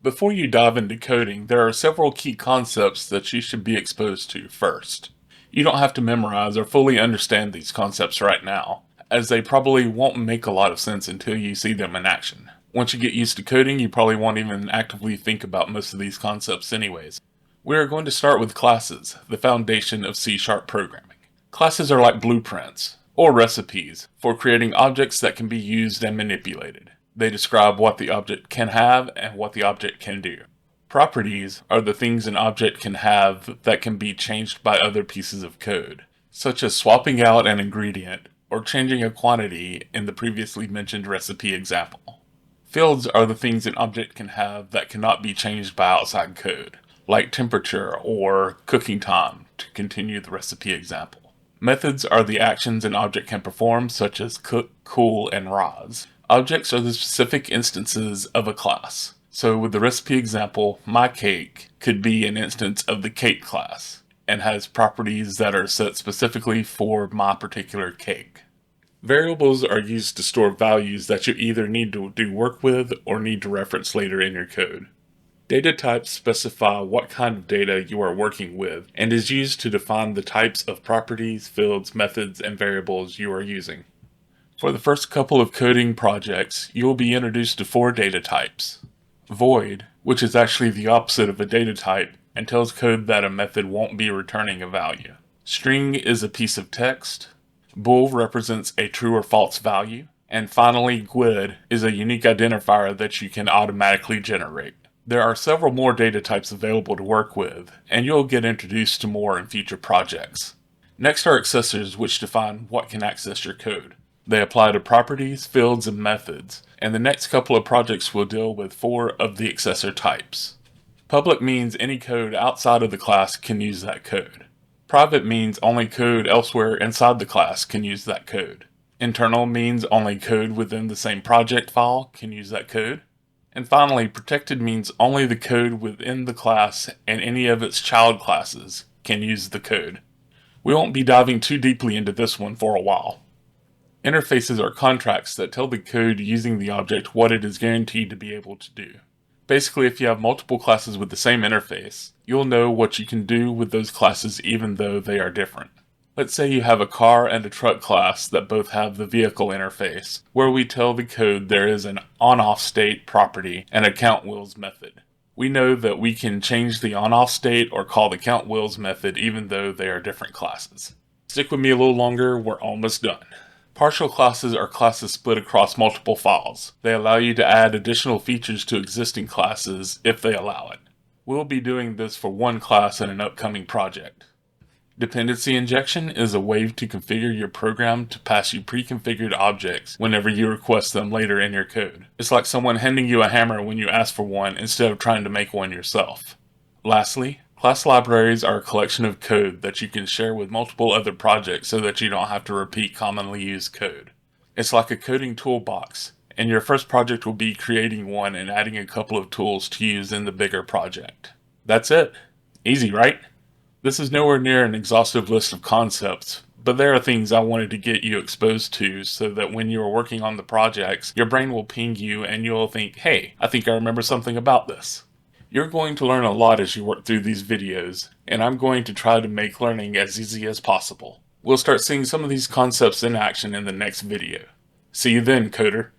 Before you dive into coding, there are several key concepts that you should be exposed to first. You don't have to memorize or fully understand these concepts right now, as they probably won't make a lot of sense until you see them in action. Once you get used to coding, you probably won't even actively think about most of these concepts anyways. We are going to start with classes, the foundation of C# programming. Classes are like blueprints, or recipes, for creating objects that can be used and manipulated. They describe what the object can have and what the object can do. Properties are the things an object can have that can be changed by other pieces of code, such as swapping out an ingredient or changing a quantity in the previously mentioned recipe example. Fields are the things an object can have that cannot be changed by outside code, like temperature or cooking time, to continue the recipe example. Methods are the actions an object can perform, such as cook, cool, and rise. Objects are the specific instances of a class. So with the recipe example, my cake could be an instance of the cake class and has properties that are set specifically for my particular cake. Variables are used to store values that you either need to do work with or need to reference later in your code. Data types specify what kind of data you are working with and is used to define the types of properties, fields, methods, and variables you are using. For the first couple of coding projects, you will be introduced to 4 data types. Void, which is actually the opposite of a data type and tells code that a method won't be returning a value. String is a piece of text. Bool represents a true or false value. And finally, GUID is a unique identifier that you can automatically generate. There are several more data types available to work with, and you'll get introduced to more in future projects. Next are accessors, which define what can access your code. They apply to properties, fields, and methods, and the next couple of projects will deal with 4 of the accessor types. Public means any code outside of the class can use that code. Private means only code elsewhere inside the class can use that code. Internal means only code within the same project file can use that code. And finally, protected means only the code within the class and any of its child classes can use the code. We won't be diving too deeply into this one for a while. Interfaces are contracts that tell the code using the object what it is guaranteed to be able to do. Basically, if you have multiple classes with the same interface, you'll know what you can do with those classes even though they are different. Let's say you have a car and a truck class that both have the vehicle interface, where we tell the code there is an on-off state property and a count wheels method. We know that we can change the on-off state or call the count wheels method even though they are different classes. Stick with me a little longer, we're almost done. Partial classes are classes split across multiple files. They allow you to add additional features to existing classes if they allow it. We'll be doing this for one class in an upcoming project. Dependency injection is a way to configure your program to pass you pre-configured objects whenever you request them later in your code. It's like someone handing you a hammer when you ask for one instead of trying to make one yourself. Lastly, class libraries are a collection of code that you can share with multiple other projects so that you don't have to repeat commonly used code. It's like a coding toolbox, and your first project will be creating one and adding a couple of tools to use in the bigger project. That's it. Easy, right? This is nowhere near an exhaustive list of concepts, but there are things I wanted to get you exposed to so that when you are working on the projects, your brain will ping you and you'll think, hey, I think I remember something about this. You're going to learn a lot as you work through these videos, and I'm going to try to make learning as easy as possible. We'll start seeing some of these concepts in action in the next video. See you then, coder.